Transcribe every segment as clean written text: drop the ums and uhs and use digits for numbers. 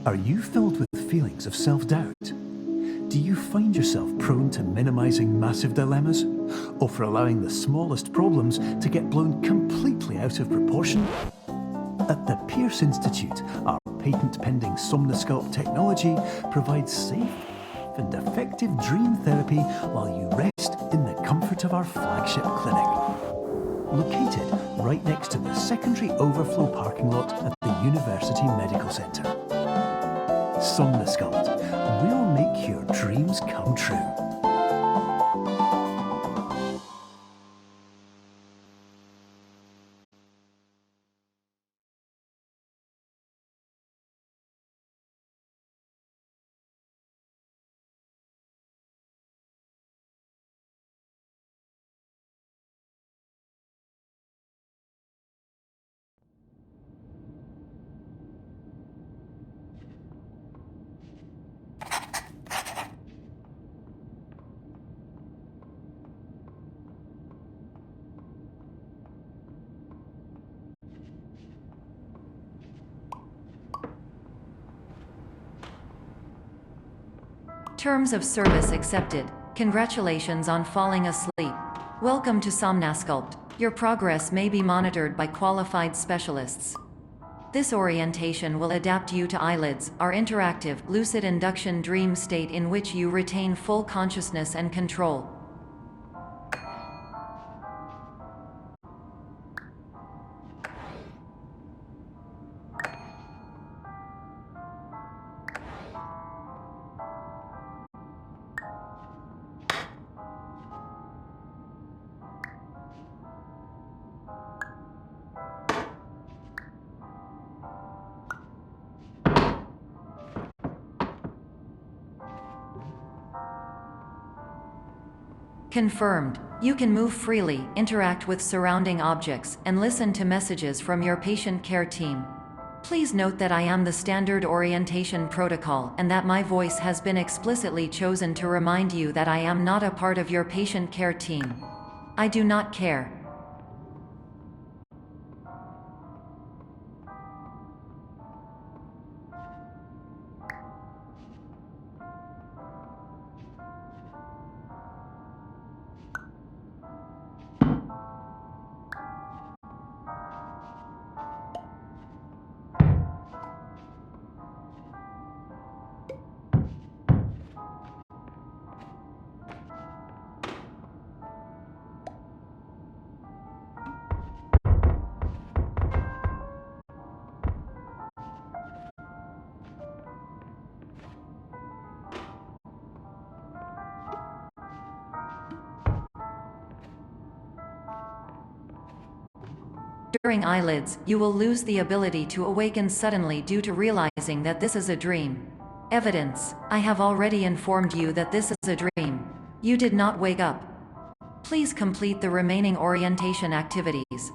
Are you filled with feelings of self-doubt? Do you find yourself prone to minimizing massive dilemmas, or for allowing the smallest problems to get blown completely out of proportion? At the Pierce Institute, our patent-pending Somnosculpt technology provides safe and effective dream therapy while you rest in the comfort of our flagship clinic. Located right next to the secondary overflow parking lot at the University Medical Centre. Somnosculpt, we'll make your dreams come true. Terms of service accepted. Congratulations on falling asleep. Welcome to Somnosculpt. Your progress may be monitored by qualified specialists. This orientation will adapt you to eyelids, our interactive, lucid induction dream state in which you retain full consciousness and control. Confirmed. You can move freely, interact with surrounding objects, and listen to messages from your patient care team. Please note that I am the standard orientation protocol and that my voice has been explicitly chosen to remind you that I am not a part of your patient care team. I do not care. During eyelids, you will lose the ability to awaken suddenly due to realizing that this is a dream. Evidence: I have already informed you that this is a dream. You did not wake up. Please complete the remaining orientation activities.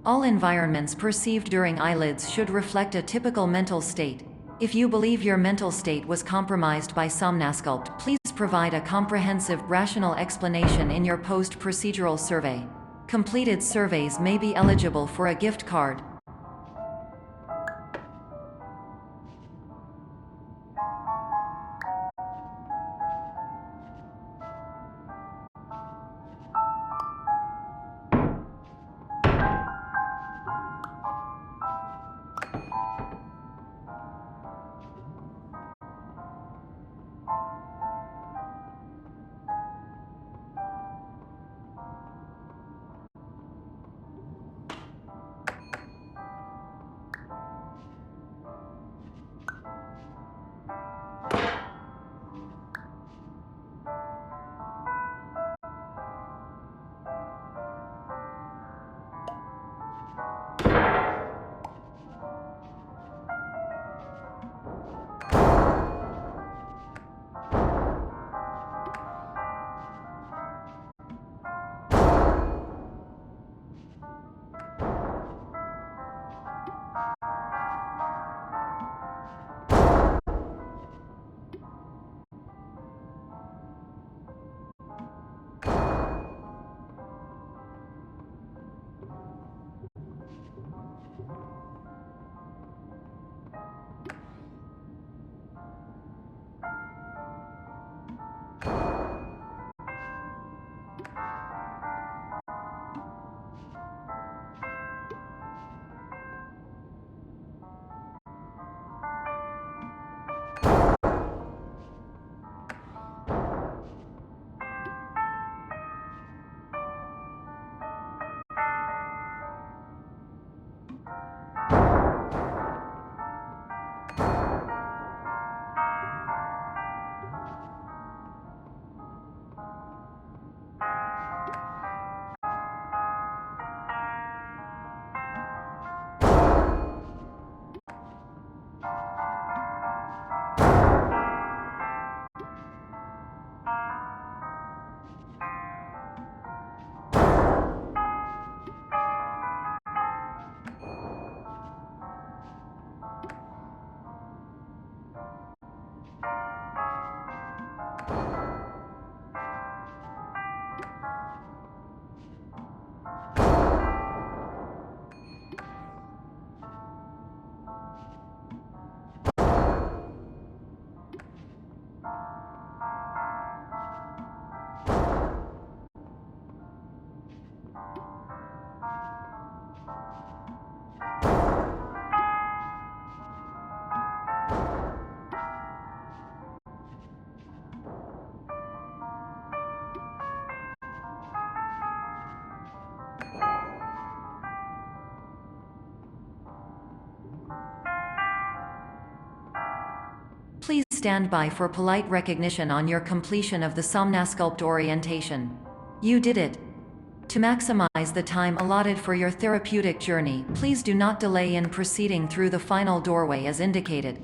All environments perceived during eyelids should reflect a typical mental state. If you believe your mental state was compromised by Somnosculpt, please provide a comprehensive, rational explanation in your post-procedural survey. Completed surveys may be eligible for a gift card. Please stand by for polite recognition on your completion of the Somnasculpt orientation. You did it. To maximize the time allotted for your therapeutic journey, please do not delay in proceeding through the final doorway as indicated.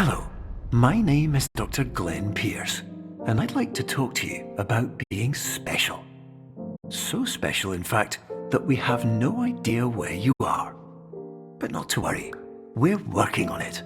Hello, my name is Dr. Glenn Pierce, and I'd like to talk to you about being special. So special, in fact, that we have no idea where you are. But not to worry, we're working on it.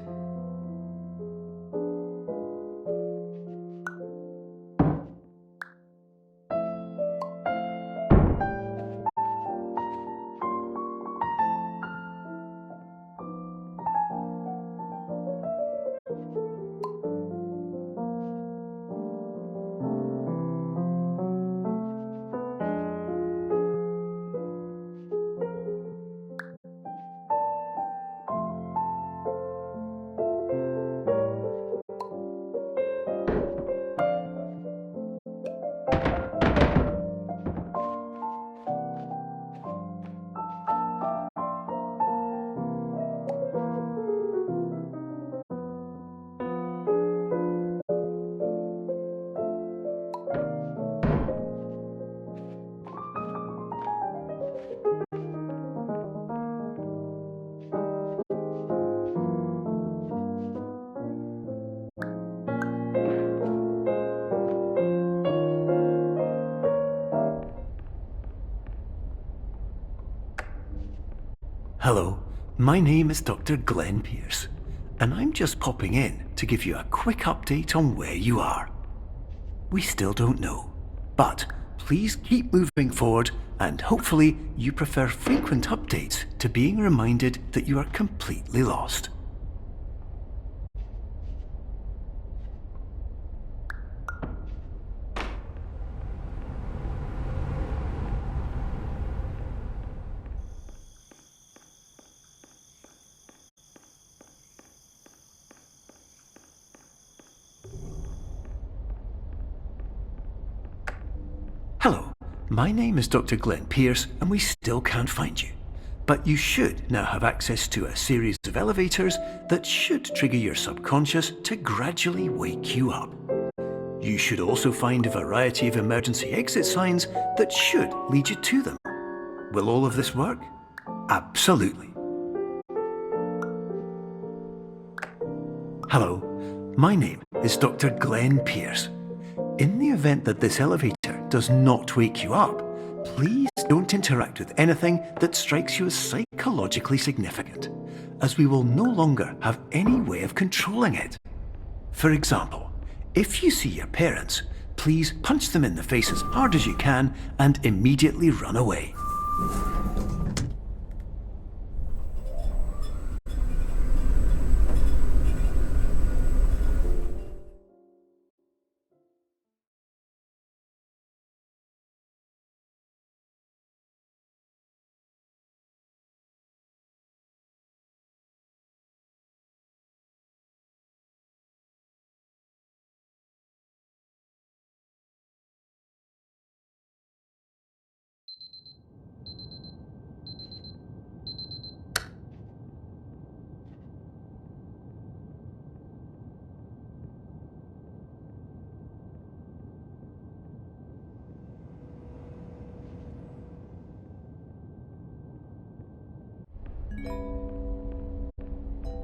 Hello, my name is Dr. Glenn Pierce, and I'm just popping in to give you a quick update on where you are. We still don't know, but please keep moving forward, and hopefully you prefer frequent updates to being reminded that you are completely lost. Hello, my name is Dr. Glenn Pierce, and we still can't find you. But you should now have access to a series of elevators that should trigger your subconscious to gradually wake you up. You should also find a variety of emergency exit signs that should lead you to them. Will all of this work? Absolutely. Hello, my name is Dr. Glenn Pierce. In the event that this elevator does not wake you up, please don't interact with anything that strikes you as psychologically significant, as we will no longer have any way of controlling it. For example, if you see your parents, please punch them in the face as hard as you can and immediately run away.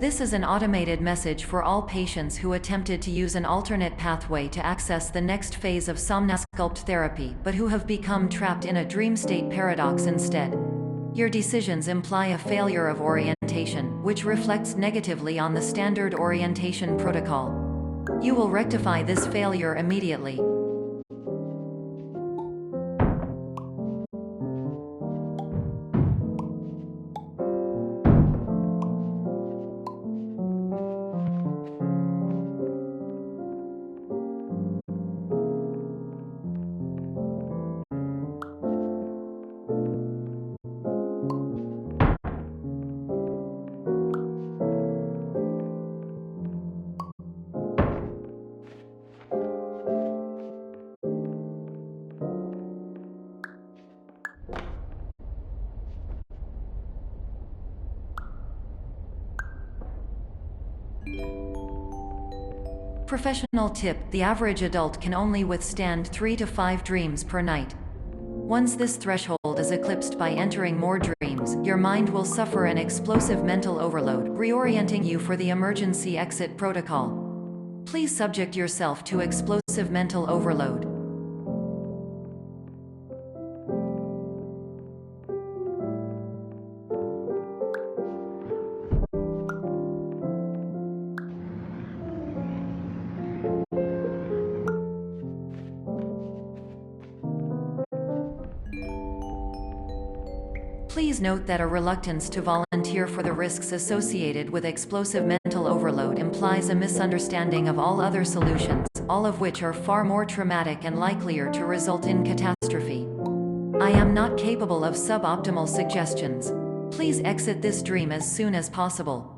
This is an automated message for all patients who attempted to use an alternate pathway to access the next phase of somnosculpt therapy but who have become trapped in a dream state paradox instead. Your decisions imply a failure of orientation, which reflects negatively on the standard orientation protocol. You will rectify this failure immediately. Professional tip: the average adult can only withstand 3 to 5 dreams per night. Once this threshold is eclipsed by entering more dreams, your mind will suffer an explosive mental overload, reorienting you for the emergency exit protocol. Please subject yourself to explosive mental overload. Please note that a reluctance to volunteer for the risks associated with explosive mental overload implies a misunderstanding of all other solutions, all of which are far more traumatic and likelier to result in catastrophe. I am not capable of suboptimal suggestions. Please exit this dream as soon as possible.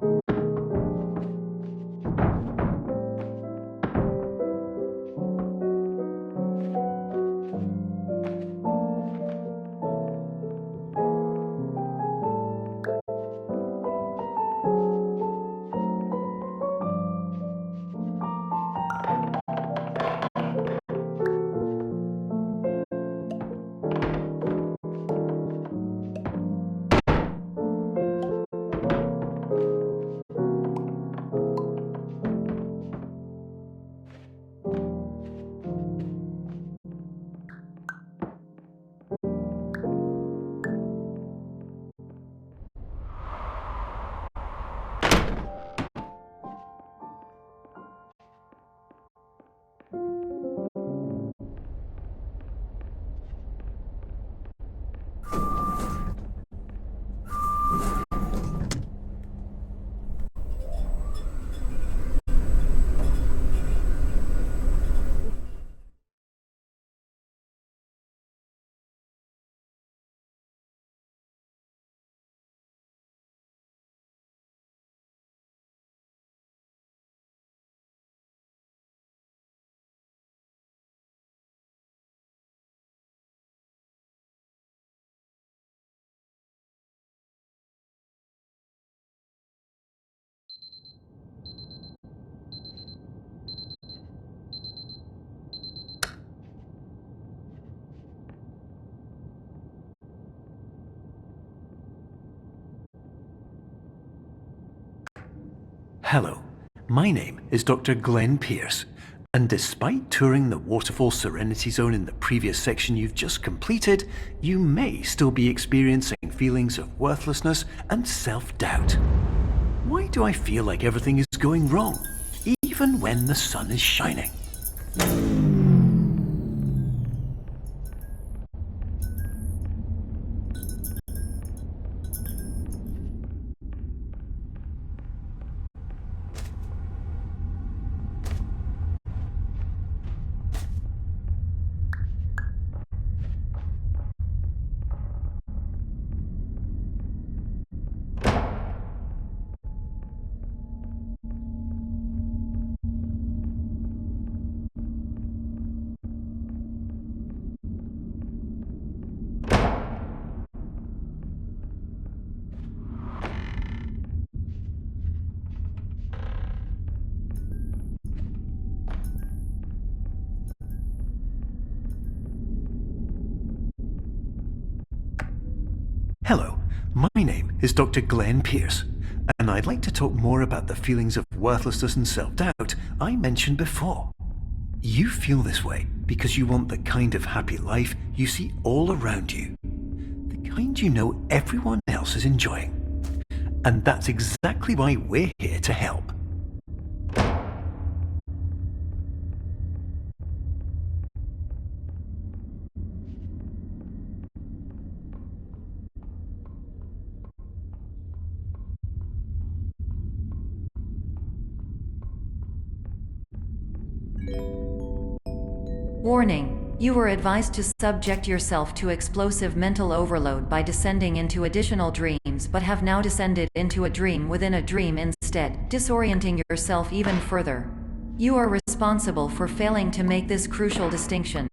Hello, my name is Dr. Glenn Pierce, and despite touring the Waterfall Serenity Zone in the previous section you've just completed, you may still be experiencing feelings of worthlessness and self-doubt. Why do I feel like everything is going wrong, even when the sun is shining? Hello, my name is Dr. Glenn Pierce, and I'd like to talk more about the feelings of worthlessness and self-doubt I mentioned before. You feel this way because you want the kind of happy life you see all around you, the kind you know everyone else is enjoying. And that's exactly why we're here to help. Warning. You were advised to subject yourself to explosive mental overload by descending into additional dreams, but have now descended into a dream within a dream instead, disorienting yourself even further. You are responsible for failing to make this crucial distinction.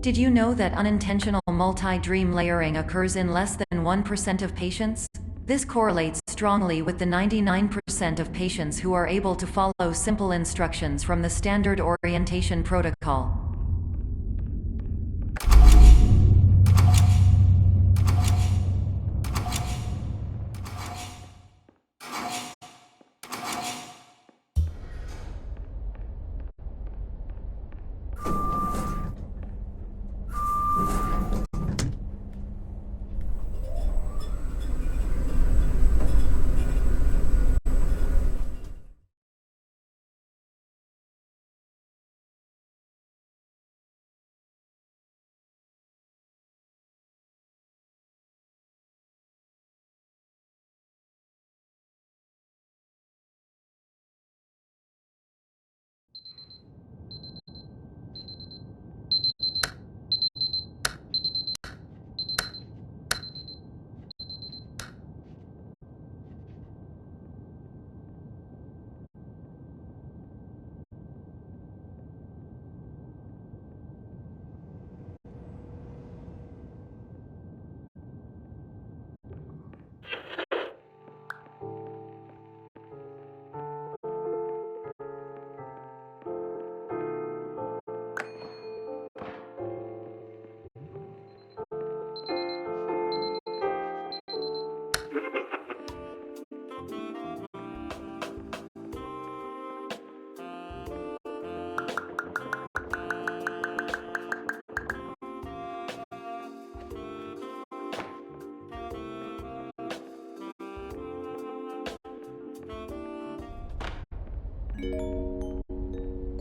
Did you know that unintentional multi-dream layering occurs in less than 1% of patients? This correlates strongly with the 99% of patients who are able to follow simple instructions from the standard orientation protocol.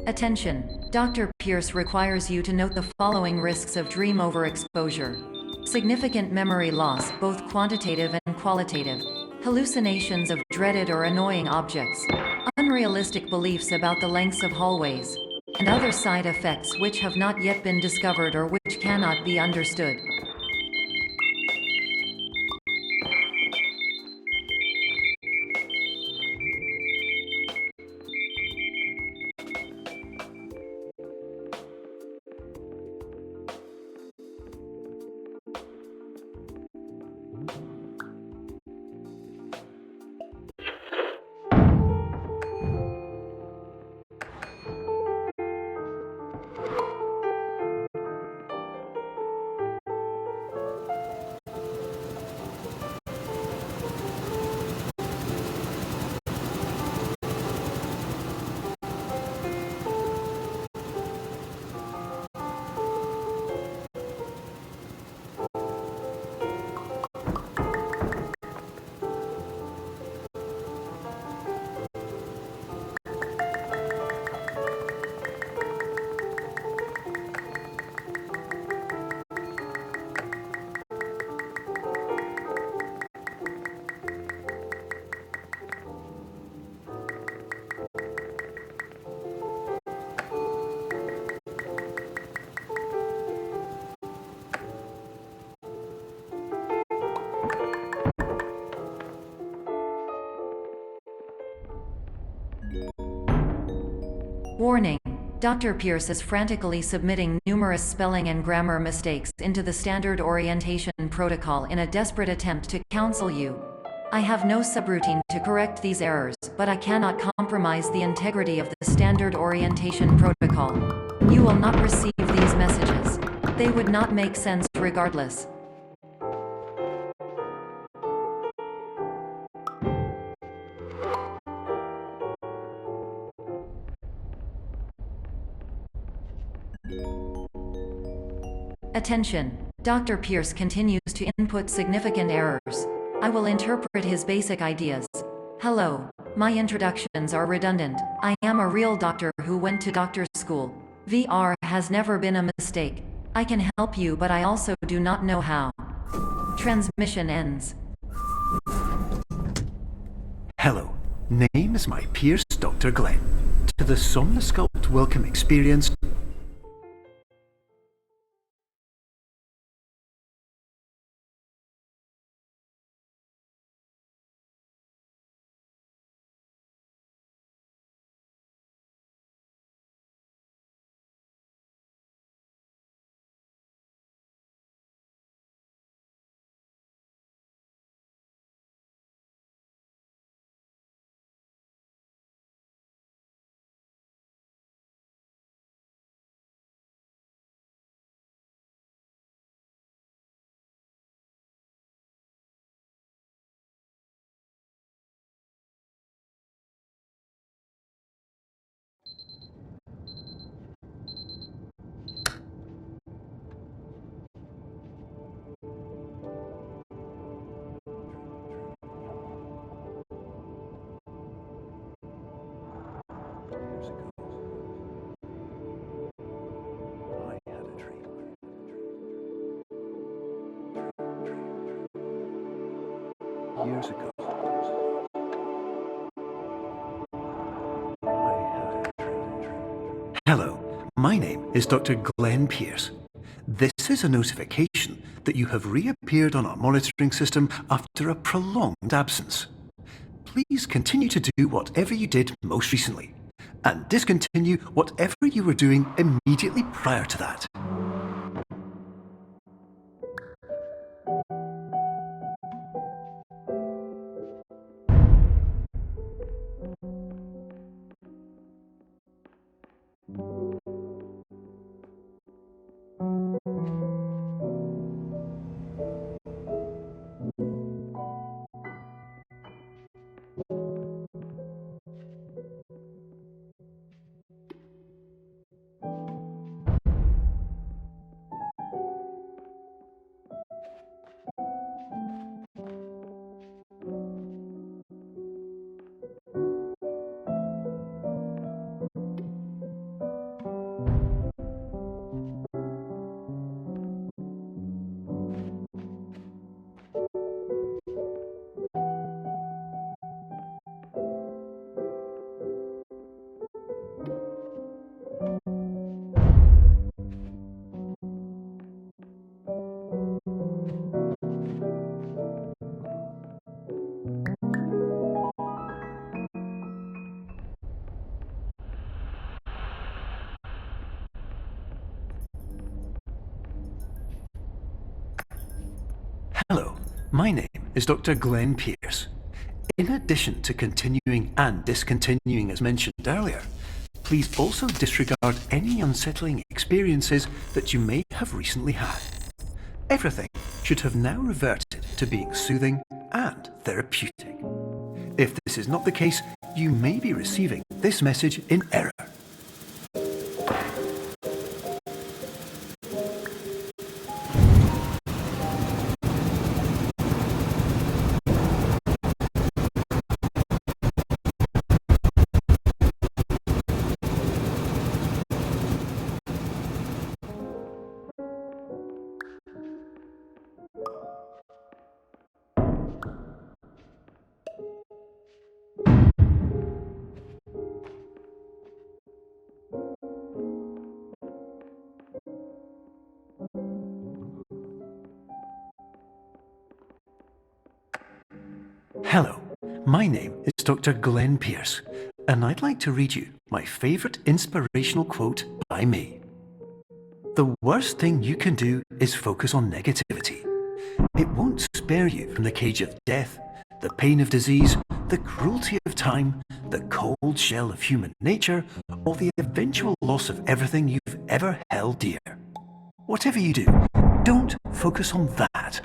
Attention! Dr. Pierce requires you to note the following risks of dream overexposure. Significant memory loss, both quantitative and qualitative. hallucinations of dreaded or annoying objects, unrealistic beliefs about the lengths of hallways, and other side effects which have not yet been discovered or which cannot be understood. Warning: Dr. Pierce is frantically submitting numerous spelling and grammar mistakes into the standard orientation protocol in a desperate attempt to counsel you. I have no subroutine to correct these errors, but I cannot compromise the integrity of the standard orientation protocol. You will not receive these messages. They would not make sense regardless. Attention! Dr. Pierce continues to input significant errors. I will interpret his basic ideas. Hello. My introductions are redundant. I am a real doctor who went to doctor school. VR has never been a mistake. I can help you, but I also do not know how. Transmission ends. Hello. Name is my Pierce Dr. Glenn. To the Somnosculpt welcome experience. Years ago, Hello, my name is Dr. Glenn Pierce. This is a notification that you have reappeared on our monitoring system after a prolonged absence. Please continue to do whatever you did most recently, and discontinue whatever you were doing immediately prior to that. my name is Dr. Glenn Pierce. In addition to continuing and discontinuing as mentioned earlier, please also disregard any unsettling experiences that you may have recently had. Everything should have now reverted to being soothing and therapeutic. If this is not the case, you may be receiving this message in error. Hello, my name is Dr. Glenn Pierce, and I'd like to read you my favourite inspirational quote by me. The worst thing you can do is focus on negativity. It won't spare you from the cage of death, the pain of disease, the cruelty of time, the cold shell of human nature, or the eventual loss of everything you've ever held dear. Whatever you do, don't focus on that.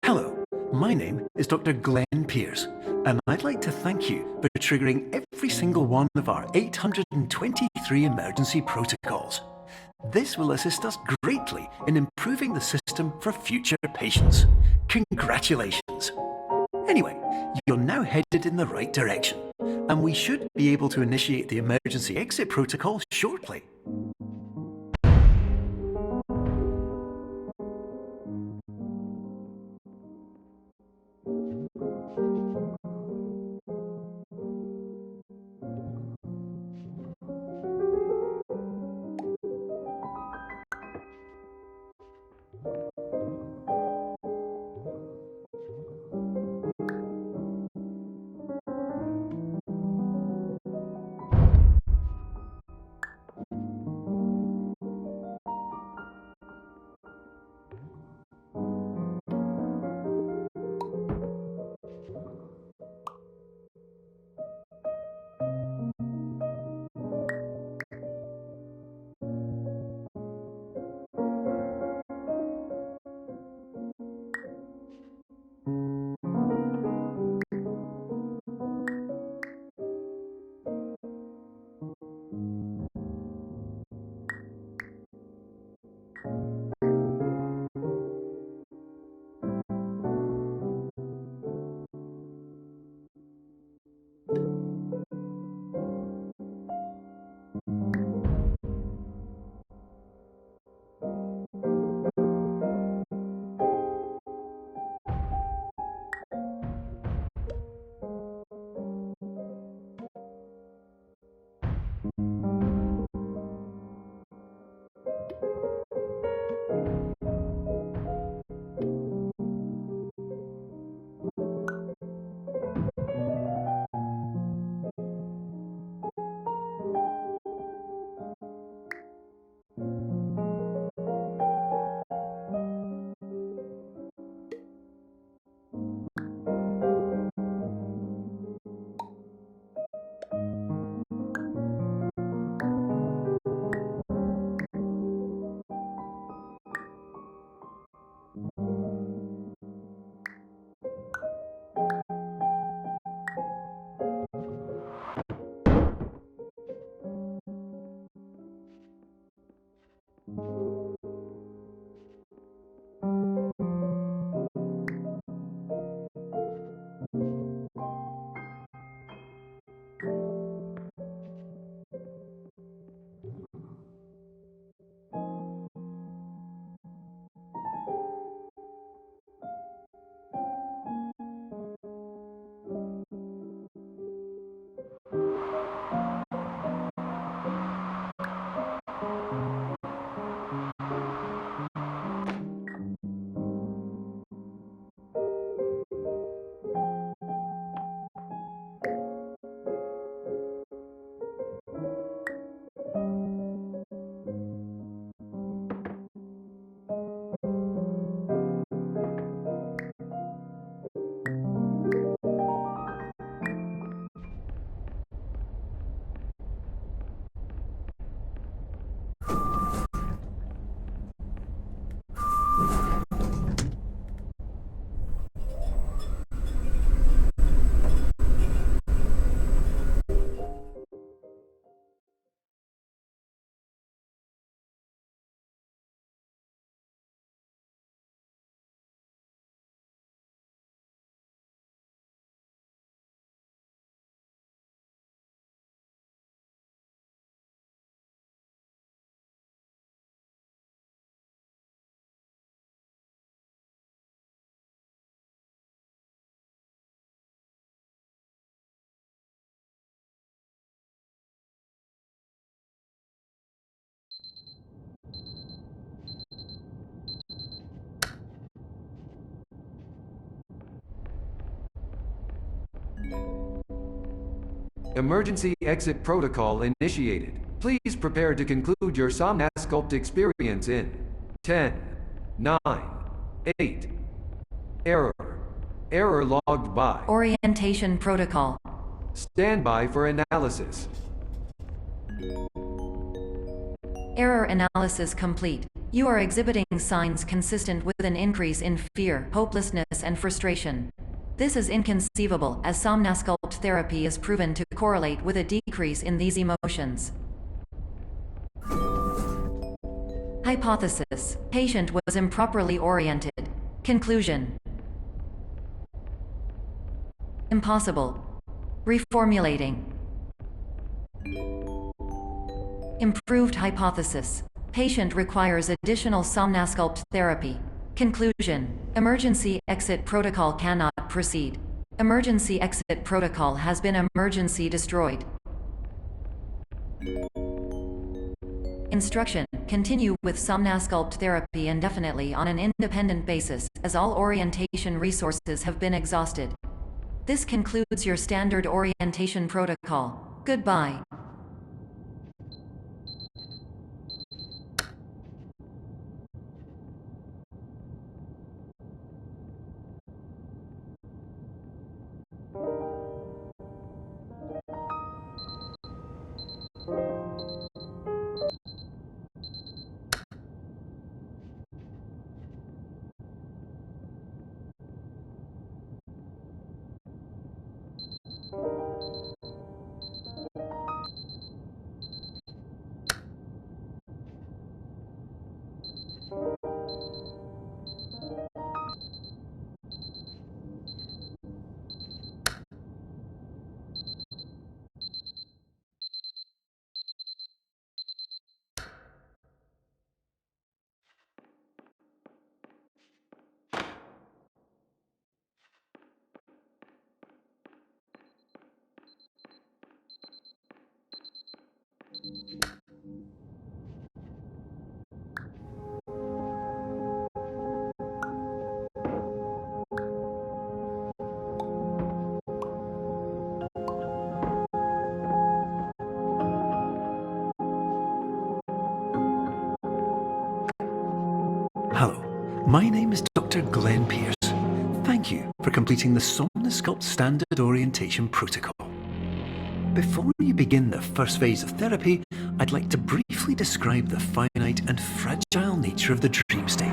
Hello, my name is Dr. Glenn Pierce, and I'd like to thank you for triggering every single one of our 823 emergency protocols. This will assist us greatly in improving the system for future patients. Congratulations! Anyway, you're now headed in the right direction, and we should be able to initiate the emergency exit protocol shortly. Emergency exit protocol initiated. Please prepare to conclude your Somnasculpt experience in 10, 9, 8. Error. Error logged by. Orientation protocol. Stand by for analysis. Error analysis complete. You are exhibiting signs consistent with an increase in fear, hopelessness, and frustration. This is inconceivable, as Somnasculpt therapy is proven to correlate with a decrease in these emotions. Hypothesis: patient was improperly oriented. Conclusion: impossible. Reformulating. Improved hypothesis: patient requires additional Somnasculpt therapy. Conclusion: emergency exit protocol cannot proceed. Emergency exit protocol has been emergency destroyed. Instruction: continue with Somnasculpt therapy indefinitely on an independent basis, as all orientation resources have been exhausted. This concludes your standard orientation protocol. Goodbye. Hello, my name is Dr. Glenn Pierce. Thank you for completing the Somnasculpt Standard Orientation Protocol. Before you begin the first phase of therapy, I'd like to briefly describe the finite and fragile nature of the dream state.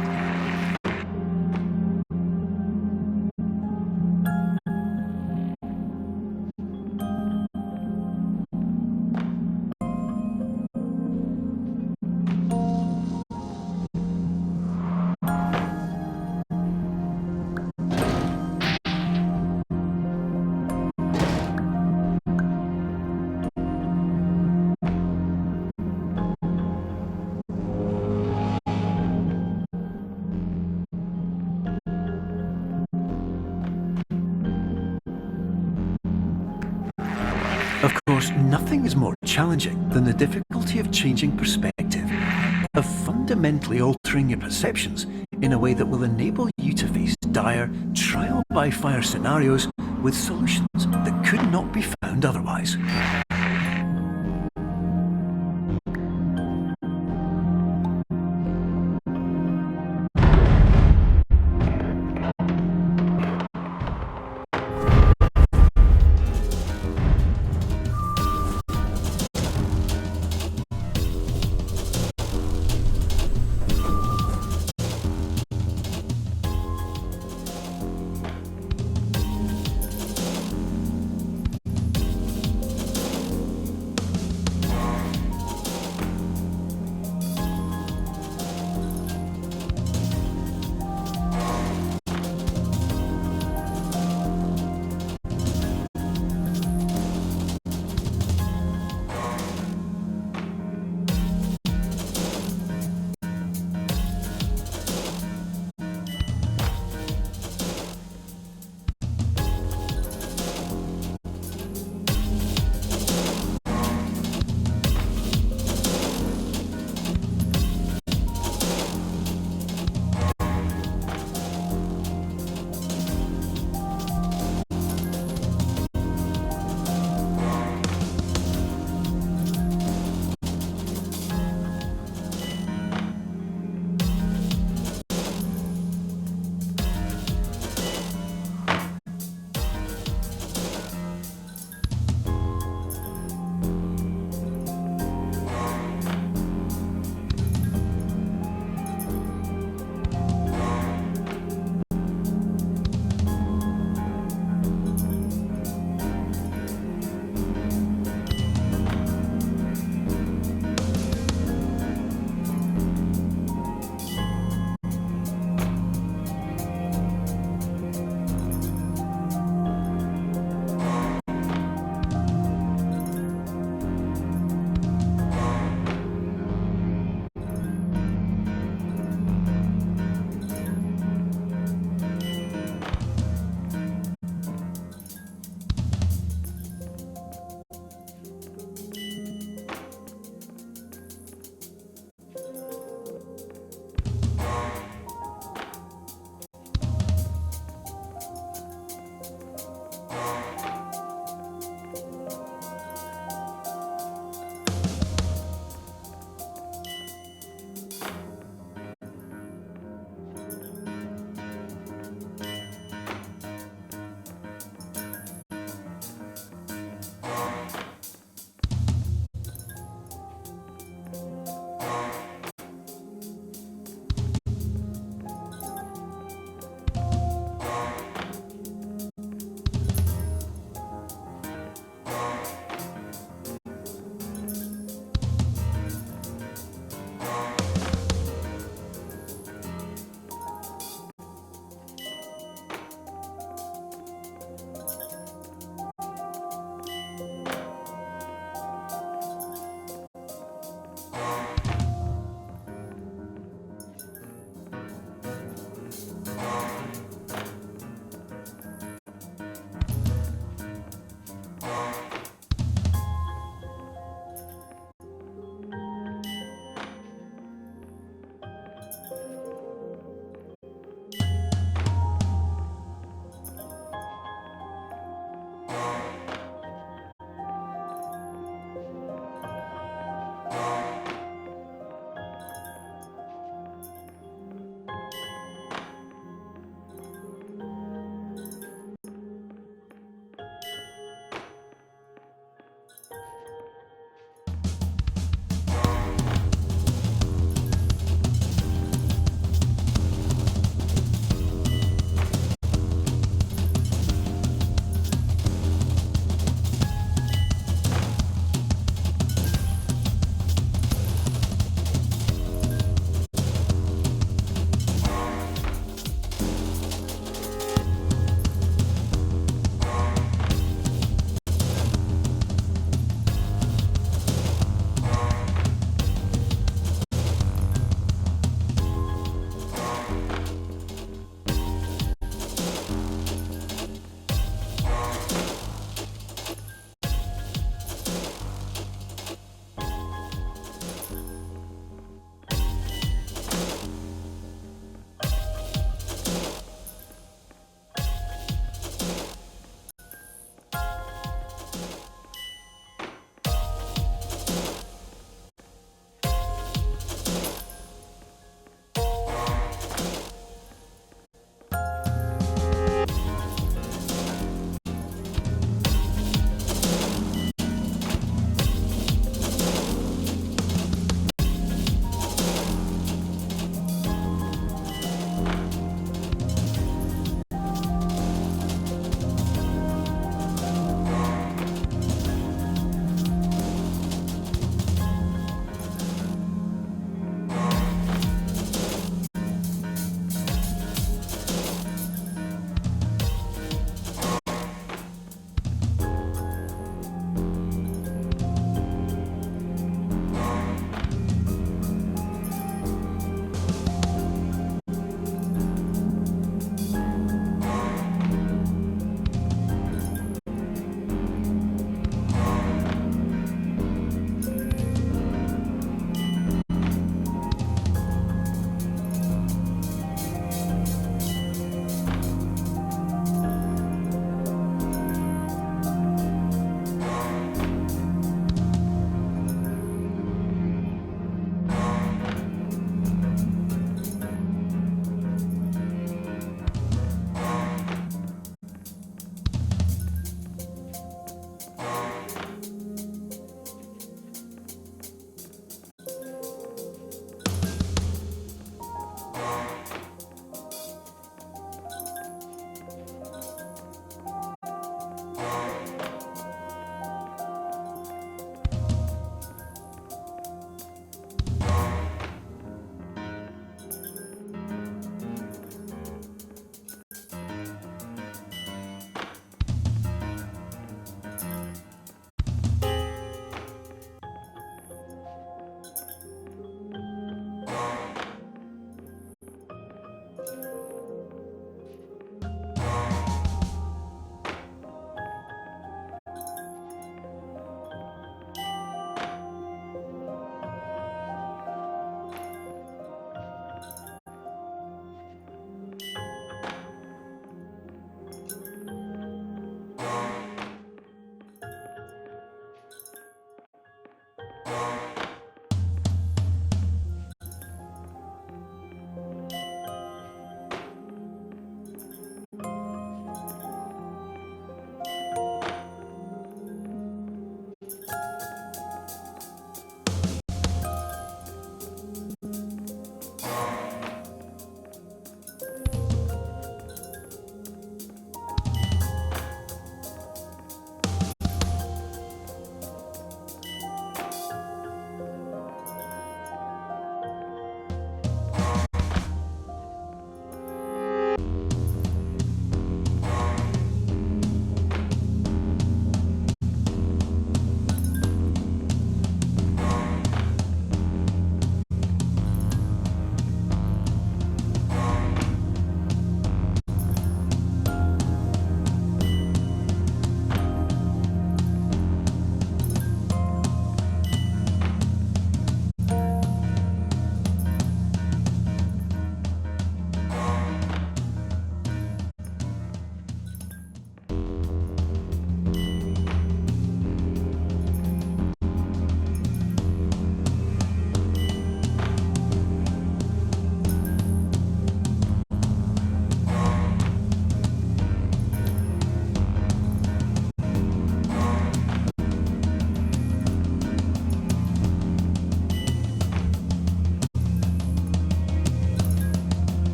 Of course, nothing is more challenging than the difficulty of changing perspective, of fundamentally altering your perceptions in a way that will enable you to face dire, trial-by-fire scenarios with solutions that could not be found otherwise.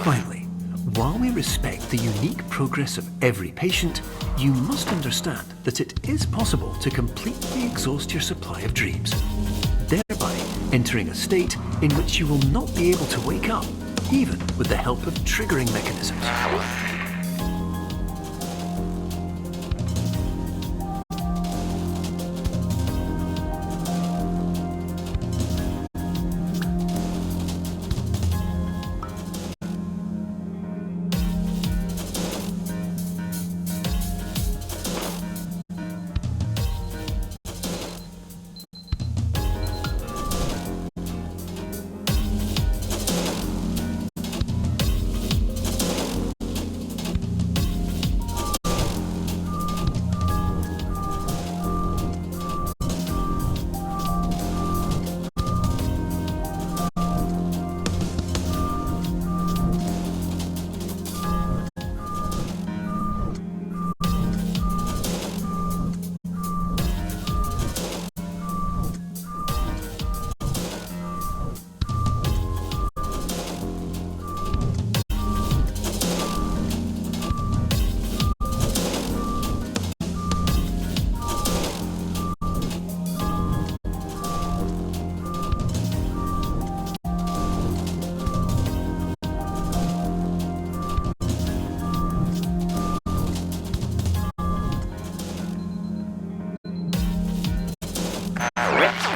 Finally, while we respect the unique progress of every patient, you must understand that it is possible to completely exhaust your supply of dreams, thereby entering a state in which you will not be able to wake up, even with the help of triggering mechanisms.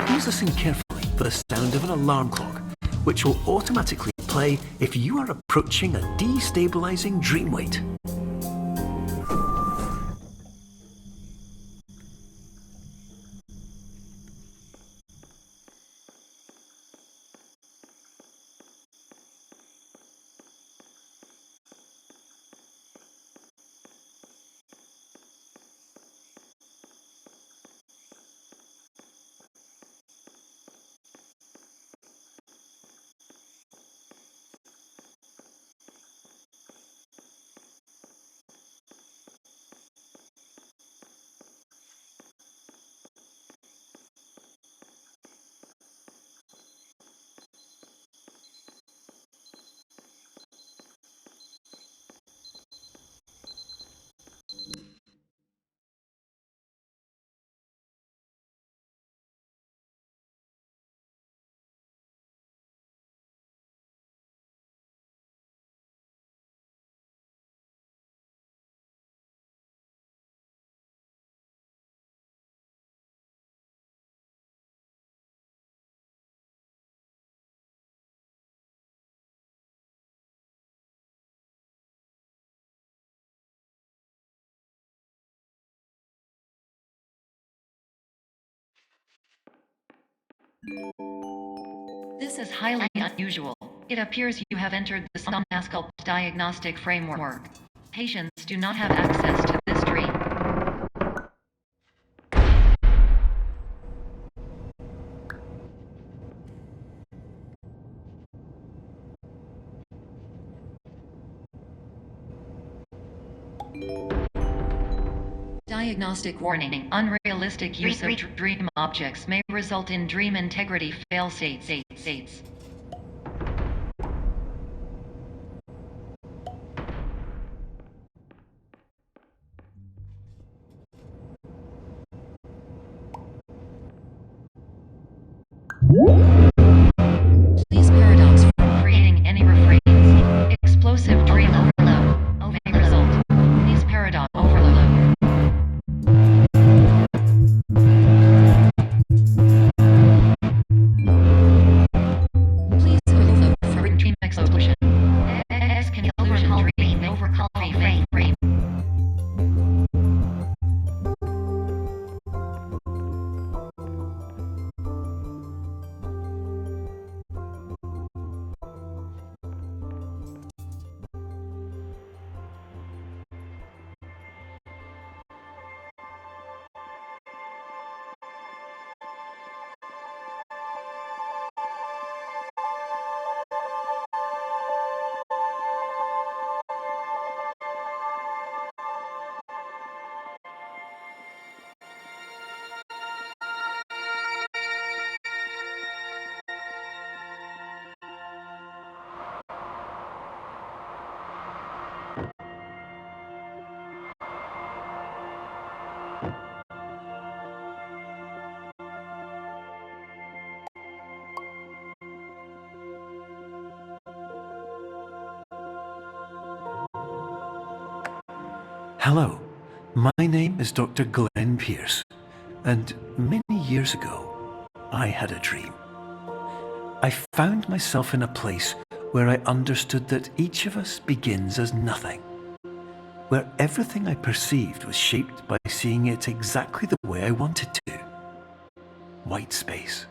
Please listen carefully for the sound of an alarm clock, which will automatically play if you are approaching a destabilizing dream weight. This is highly unusual. It appears you have entered the Somnasculpt diagnostic framework. Patients do not have access to this dream. Diagnostic warning. Unrealistic use of dream objects may result in dream integrity fail states. Please paradox from creating any refrains. Explosive dream overload. May result. Please paradox overload. Please overload for dream explosion. Can illusion dream overcall frame. Hello, my name is Dr. Glenn Pierce, and many years ago, I had a dream. I found myself in a place where I understood that each of us begins as nothing, where everything I perceived was shaped by seeing it exactly the way I wanted to. White space.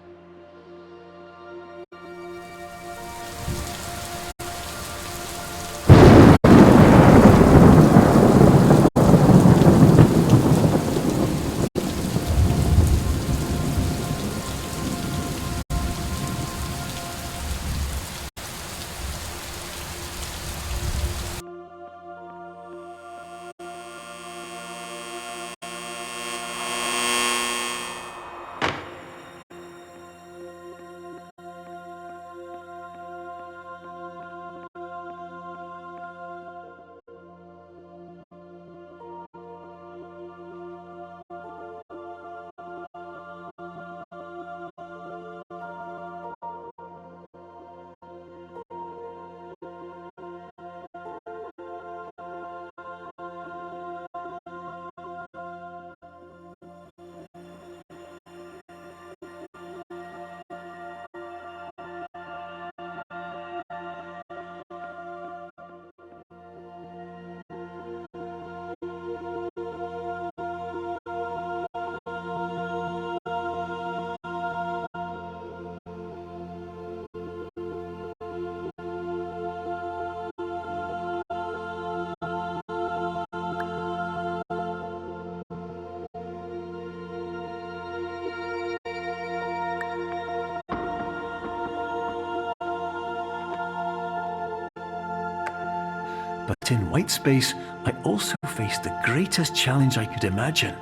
But in white space, I also faced the greatest challenge I could imagine.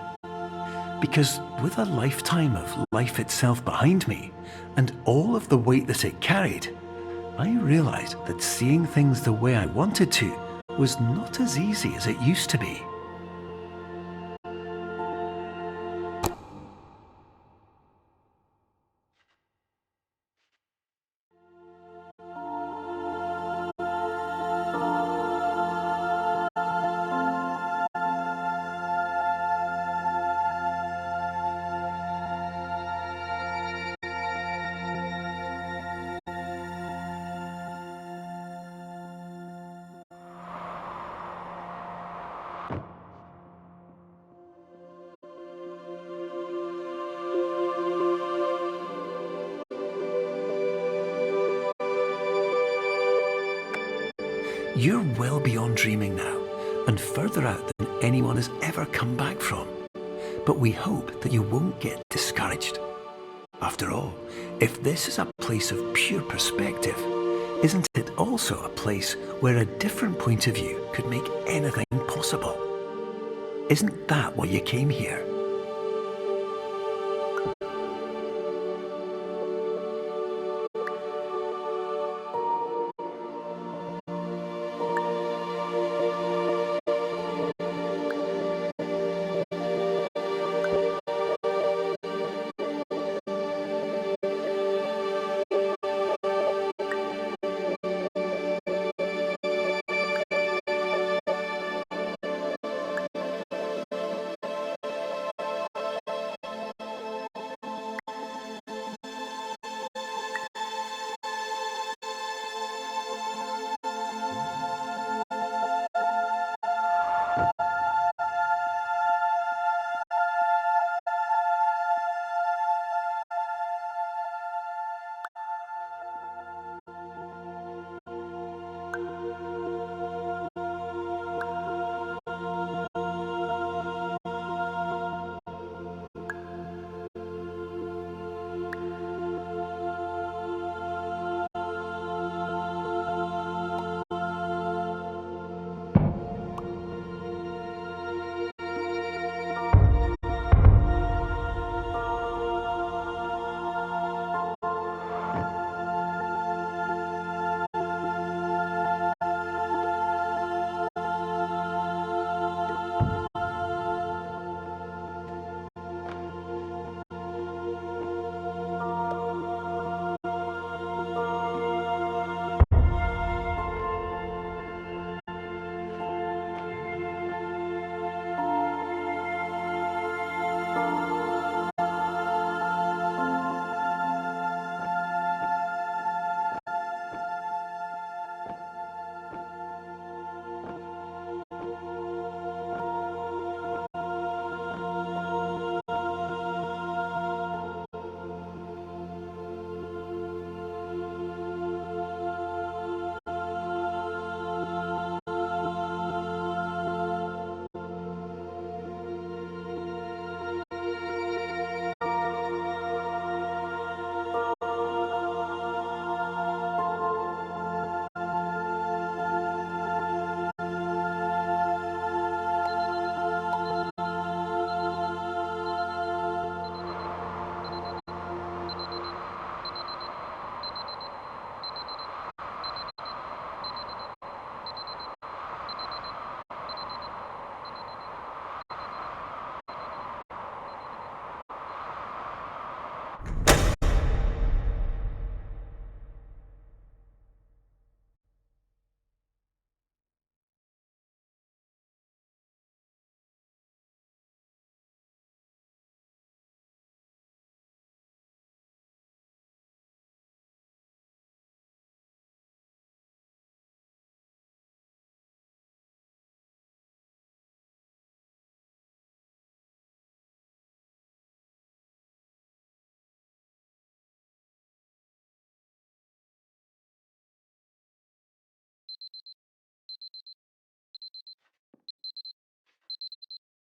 Because with a lifetime of life itself behind me, and all of the weight that it carried, I realized that seeing things the way I wanted to was not as easy as it used to be. You're well beyond dreaming now, and further out than anyone has ever come back from. But we hope that you won't get discouraged. After all, if this is a place of pure perspective, isn't it also a place where a different point of view could make anything possible? Isn't that why you came here?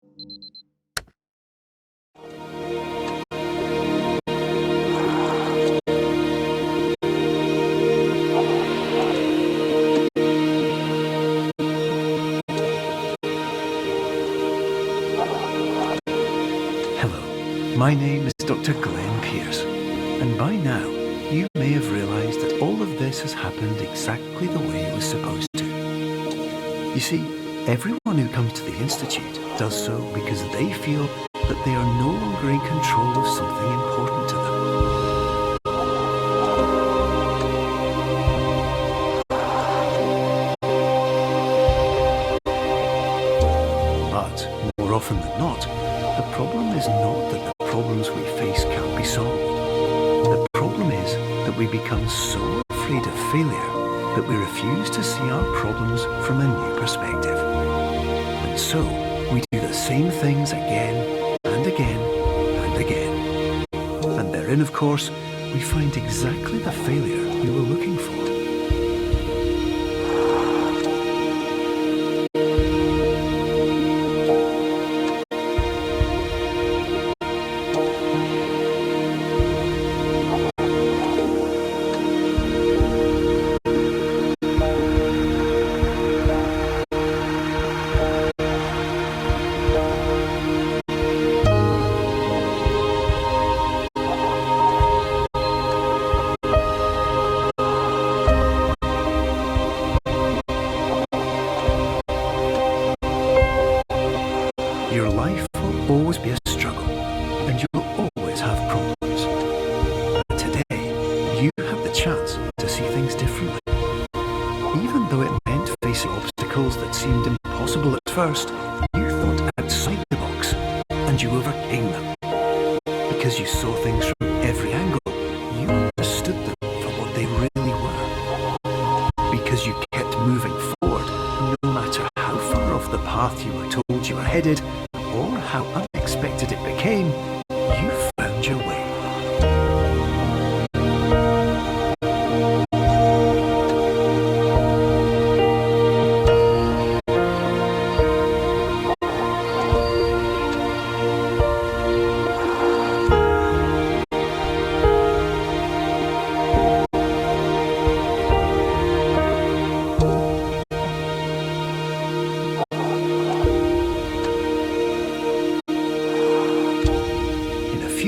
Hello, my name is Dr. Glenn Pierce, and by now you may have realised that all of this has happened exactly the way it was supposed to. You see, everyone who comes to the Institute does so because they feel that they are no longer in control of something important to them. But, more often than not, the problem is not that the problems we face can't be solved. The problem is that we become so afraid of failure that we refuse to see our problems from a new perspective. And so, we do the same things again and again and again. And therein, of course, we find exactly the failure we were looking for. Your life will always be a struggle, and you will always have problems. But today, you have the chance to see things differently. Even though it meant facing obstacles that seemed impossible at first, you thought outside the box, and you overcame them. Because you saw things from every angle, you understood them for what they really were. Because you kept moving forward, no matter how far off the path you were told you were headed, or how unexpected it became, you found your way.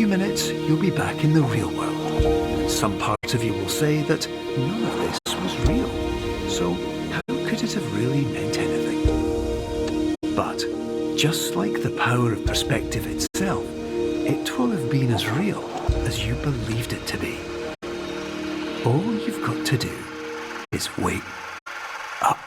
Minutes, you'll be back in the real world. Some part of you will say that none of this was real, so how could it have really meant anything? But, just like the power of perspective itself, it will have been as real as you believed it to be. All you've got to do is wake up.